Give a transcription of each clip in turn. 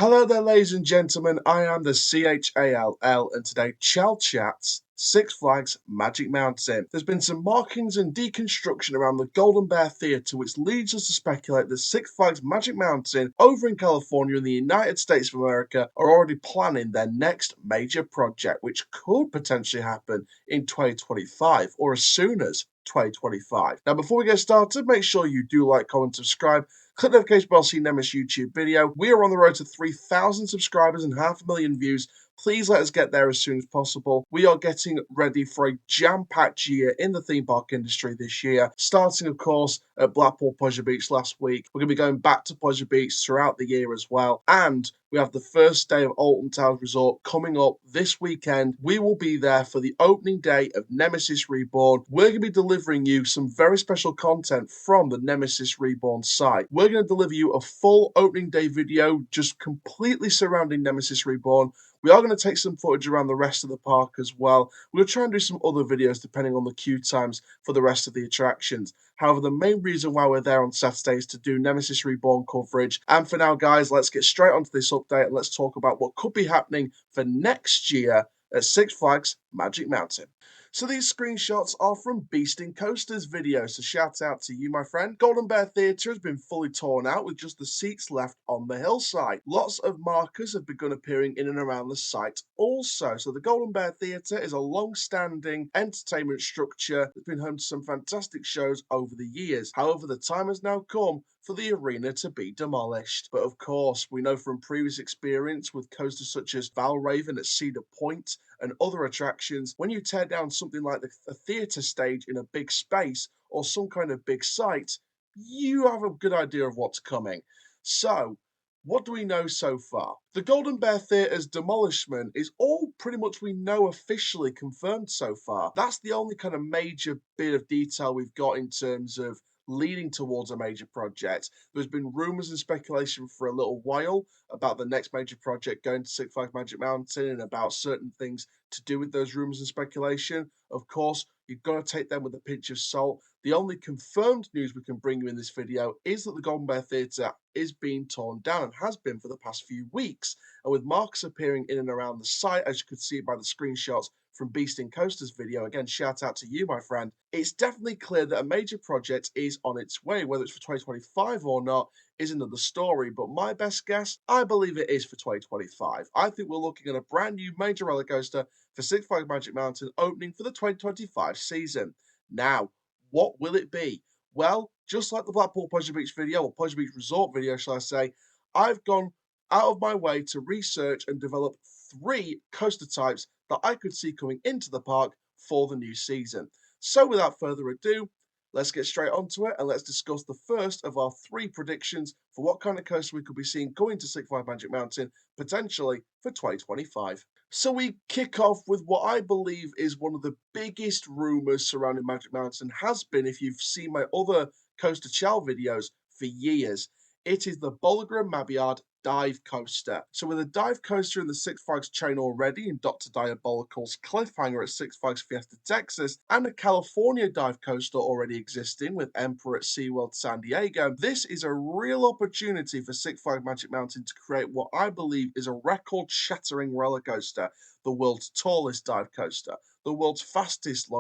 Hello there, ladies and gentlemen. I am the CHALL, and today Chall Chats Six Flags Magic Mountain. There's been some markings and deconstruction around the Golden Bear Theatre, which leads us to speculate that Six Flags Magic Mountain over in California in the United States of America are already planning their next major project, which could potentially happen in 2025 or as soon as 2025. Now, before we get started, make sure you do like, comment, subscribe. Click the notification bell to see Nemesis YouTube video. We are on the road to 3,000 subscribers and 500,000 views. Please let us get there as soon as possible. We are getting ready for a jam-packed year in the theme park industry this year, starting, of course, at Blackpool Pleasure Beach last week. We're going to be going back to Pleasure Beach throughout the year as well. And we have the first day of Alton Towers Resort coming up this weekend. We will be there for the opening day of Nemesis Reborn. We're going to be delivering you some very special content from the Nemesis Reborn site. We're going to deliver you a full opening day video just completely surrounding Nemesis Reborn. We are going to take some footage around the rest of the park as well. We'll try and do some other videos depending on the queue times for the rest of the attractions. However, the main reason why we're there on Saturday is to do Nemesis Reborn coverage. And for now, guys, let's get straight onto this update and let's talk about what could be happening for next year at Six Flags Magic Mountain. So these screenshots are from Beasting Coaster's video, so shout out to you, my friend. Golden Bear Theatre has been fully torn out with just the seats left on the hillside. Lots of markers have begun appearing in and around the site also. So the Golden Bear Theatre is a long-standing entertainment structure that's been home to some fantastic shows over the years. However, the time has now come for the arena to be demolished. But of course, we know from previous experience with coasters such as Valraven at Cedar Point and other attractions, when you tear down something like a theatre stage in a big space or some kind of big site, you have a good idea of what's coming. So, what do we know so far? The Golden Bear Theatre's demolishment is all pretty much we know officially confirmed so far. That's the only kind of major bit of detail we've got in terms of leading towards a major project. There's been rumours and speculation for a little while about the next major project going to Six Flags Magic Mountain and about certain things to do with those rumours and speculation. Of course, you've got to take them with a pinch of salt. The only confirmed news we can bring you in this video is that the Golden Bear Theatre is being torn down and has been for the past few weeks. And with marks appearing in and around the site, as you could see by the screenshots from Beasting Coaster's video, again, shout out to you, my friend, it's definitely clear that a major project is on its way. Whether it's for 2025 or not is another story, but my best guess, I believe it is for 2025. I think we're looking at a brand new major roller coaster for Six Flags Magic Mountain opening for the 2025 season. Now, what will it be? Well, just like the Blackpool Pleasure Beach video, or Pleasure Beach Resort video, shall I say, I've gone out of my way to research and develop 3 coaster types that I could see coming into the park for the new season. So without further ado, let's get straight onto it and let's discuss the first of our 3 predictions for what kind of coaster we could be seeing going to Six Flags Magic Mountain potentially for 2025. So we kick off with what I believe is one of the biggest rumours surrounding Magic Mountain, has been if you've seen my other Coaster Chall videos for years. It is the Bolliger and Mabillard dive coaster. So with a dive coaster in the Six Flags chain already in Dr. Diabolical's Cliffhanger at Six Flags Fiesta Texas, and a California dive coaster already existing with Emperor at SeaWorld San Diego, this is a real opportunity for Six Flags Magic Mountain to create what I believe is a record-shattering roller coaster, the world's tallest dive coaster, the world's fastest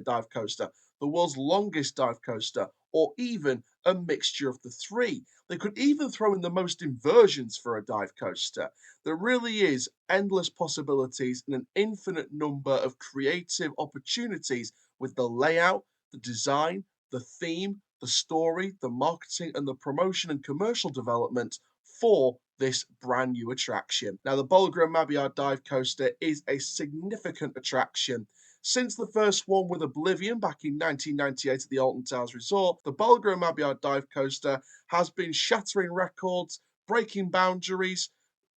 dive coaster, the world's longest dive coaster, or even a mixture of the 3. They could even throw in the most inversions for a dive coaster. There really is endless possibilities and an infinite number of creative opportunities with the layout, the design, the theme, the story, the marketing, and the promotion and commercial development for this brand new attraction. Now, the Bolliger and Mabillard dive coaster is a significant attraction. Since the first one with Oblivion back in 1998 at the Alton Towers Resort, the Bolliger and Mabillard dive coaster has been shattering records, breaking boundaries,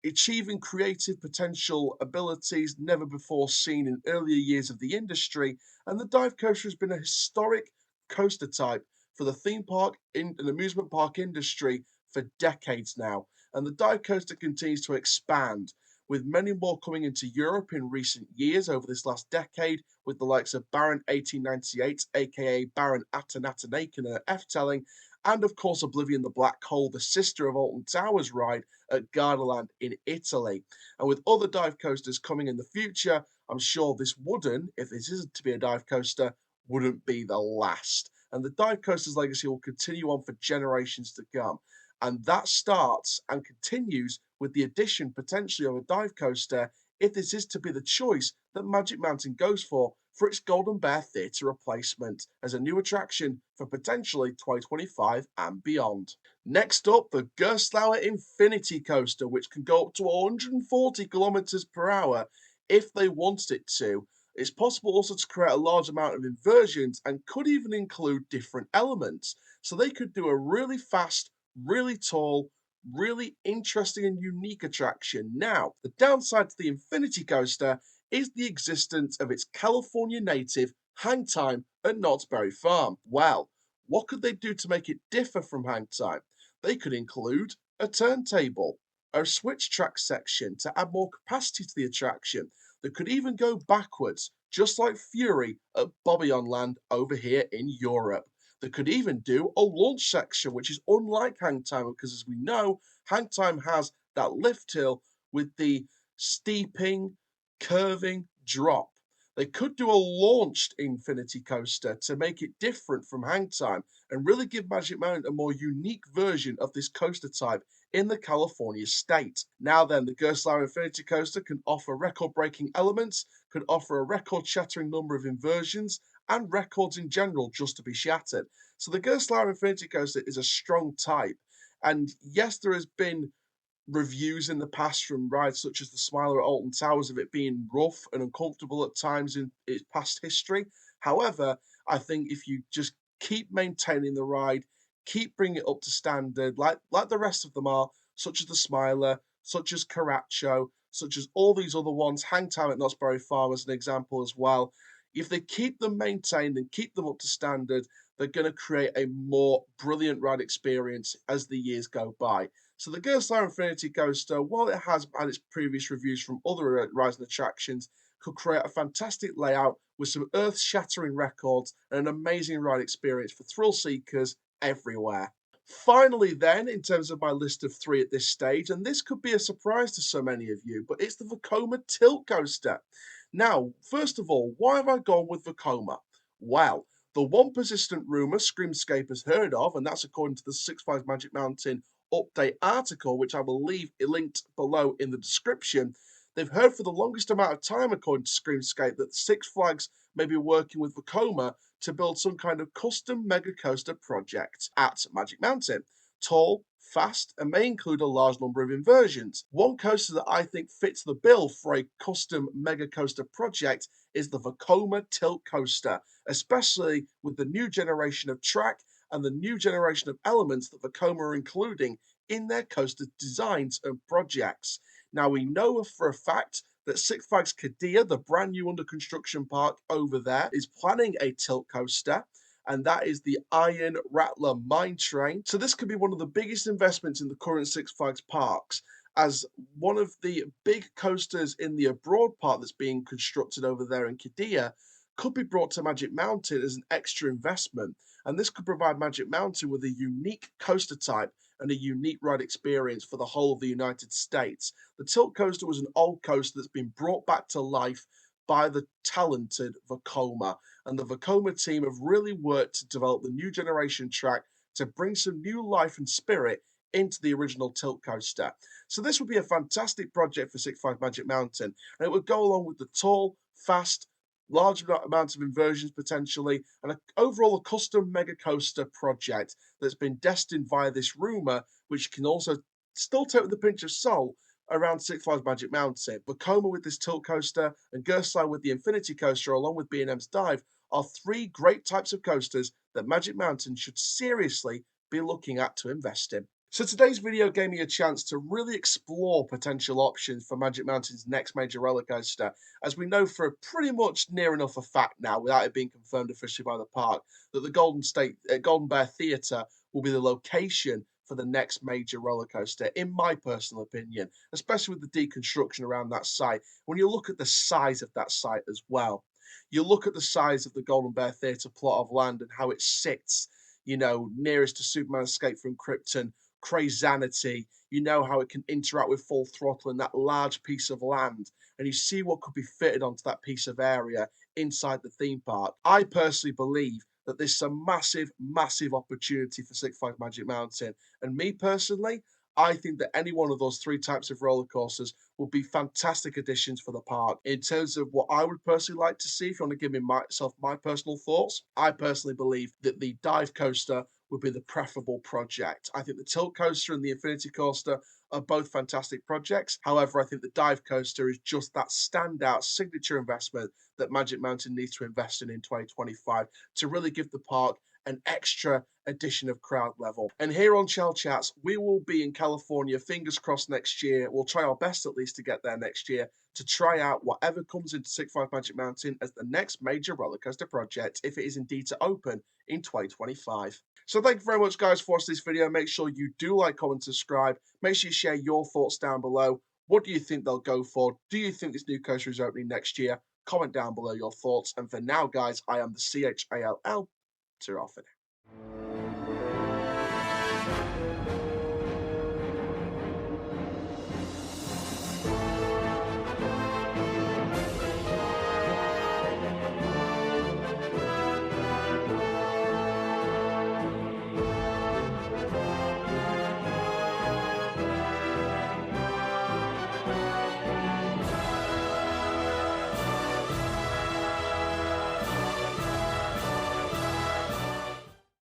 achieving creative potential abilities never before seen in earlier years of the industry, and the dive coaster has been a historic coaster type for the theme park and amusement park industry for decades now. And the dive coaster continues to expand, with many more coming into Europe in recent years over this last decade, with the likes of Baron 1898, aka Baron Atanatanaken at F-Telling, and of course Oblivion the Black Hole, the sister of Alton Towers ride at Gardaland in Italy. And with other dive coasters coming in the future, I'm sure this wouldn't, if this isn't to be a dive coaster, wouldn't be the last. And the dive coaster's legacy will continue on for generations to come. And that starts and continues with the addition potentially of a dive coaster, if this is to be the choice that Magic Mountain goes for its Golden Bear Theatre replacement as a new attraction for potentially 2025 and beyond. Next up, the Gerstlauer Infinity Coaster, which can go up to 140 kilometers per hour if they wanted it to. It's possible also to create a large amount of inversions and could even include different elements. So they could do a really fast, really tall, really interesting and unique attraction. Now, the downside to the Infinity Coaster is the existence of its California native hang time at Knott's Berry Farm. Well, what could they do to make it differ from hang time? They could include a turntable, a switch track section to add more capacity to the attraction that could even go backwards, just like Fury at Bobby on Land over here in Europe. They could even do a launch section, which is unlike hang time, because as we know, hang time has that lift hill with the steeping, curving drop. They could do a launched Infinity Coaster to make it different from hang time and really give Magic Mountain a more unique version of this coaster type in the California state. Now then, the Gerstlauer Infinity Coaster can offer record-breaking elements, could offer a record-shattering number of inversions, and records in general just to be shattered. So the Gerstlauer Infinity Coaster is a strong type. And yes, there has been reviews in the past from rides such as the Smiler at Alton Towers of it being rough and uncomfortable at times in its past history. However, I think if you just keep maintaining the ride, keep bringing it up to standard, like the rest of them are, such as the Smiler, such as Caracho, such as all these other ones, Hang Time at Knott's Berry Farm as an example as well. If they keep them maintained and keep them up to standard, they're going to create a more brilliant ride experience as the years go by. So the Gerstlauer Infinity Coaster, while it has had its previous reviews from other rides and attractions, could create a fantastic layout with some earth-shattering records and an amazing ride experience for thrill seekers everywhere. Finally then, in terms of my list of three at this stage, and this could be a surprise to so many of you, but it's the Vekoma Tilt Coaster. Now, first of all, why have I gone with Vekoma? Well, the one persistent rumour Screamscape has heard of, and that's according to the Six Flags Magic Mountain update article, which I will leave linked below in the description. They've heard for the longest amount of time, according to Screamscape, that Six Flags may be working with Vekoma to build some kind of custom mega coaster project at Magic Mountain. Tall, fast, and may include a large number of inversions. One coaster that I think fits the bill for a custom mega coaster project is the Vekoma Tilt Coaster, especially with the new generation of track and the new generation of elements that Vekoma are including in their coaster designs and projects. Now, we know for a fact that Six Flags Qiddiya, the brand new under construction park over there, is planning a tilt coaster, and that is the Iron Rattler Mine Train. So this could be one of the biggest investments in the current Six Flags parks, as one of the big coasters in the abroad part that's being constructed over there in Qiddiya could be brought to Magic Mountain as an extra investment. And this could provide Magic Mountain with a unique coaster type and a unique ride experience for the whole of the United States. The Tilt Coaster was an old coaster that's been brought back to life by the talented Vekoma. And the Vekoma team have really worked to develop the new generation track to bring some new life and spirit into the original Tilt Coaster. So this would be a fantastic project for Six Flags Magic Mountain, and it would go along with the tall, fast, large amounts of inversions potentially, and overall a custom mega coaster project that's been destined via this rumor, which can also still take with a pinch of salt around Six Flags Magic Mountain. Vekoma with this tilt coaster and Gerstlauer with the Infinity Coaster, along with B&M's Dive, are three great types of coasters that Magic Mountain should seriously be looking at to invest in. So today's video gave me a chance to really explore potential options for Magic Mountain's next major roller coaster, as we know for pretty much near enough a fact now, without it being confirmed officially by the park, that the Golden Bear Theatre will be the location for the next major roller coaster, in my personal opinion, especially with the deconstruction around that site. When you look at the size of that site as well, you look at the size of the Golden Bear Theatre plot of land and how it sits. nearest to Superman Escape from Krypton, Crazanity. You know how it can interact with Full Throttle in that large piece of land, and you see what could be fitted onto that piece of area inside the theme park. I personally believe that this is a massive, massive opportunity for Six Flags Magic Mountain. And me personally, I think that any one of those three types of roller coasters would be fantastic additions for the park. In terms of what I would personally like to see, if you want to give me my personal thoughts, I personally believe that the dive coaster would be the preferable project. I think the tilt coaster and the infinity coaster are both fantastic projects. However, I think the dive coaster is just that standout signature investment that Magic Mountain needs to invest in 2025 to really give the park an extra addition of crowd level. And here on Chall Chats, we will be in California, fingers crossed, next year. We'll try our best at least to get there next year to try out whatever comes into Six Flags Magic Mountain as the next major roller coaster project, if it is indeed to open in 2025. So thank you very much, guys, for watching this video. Make sure you do like, comment, subscribe. Make sure you share your thoughts down below. What do you think they'll go for? Do you think this new coaster is opening next year? Comment down below your thoughts. And for now, guys, I am the CHALL. To off it.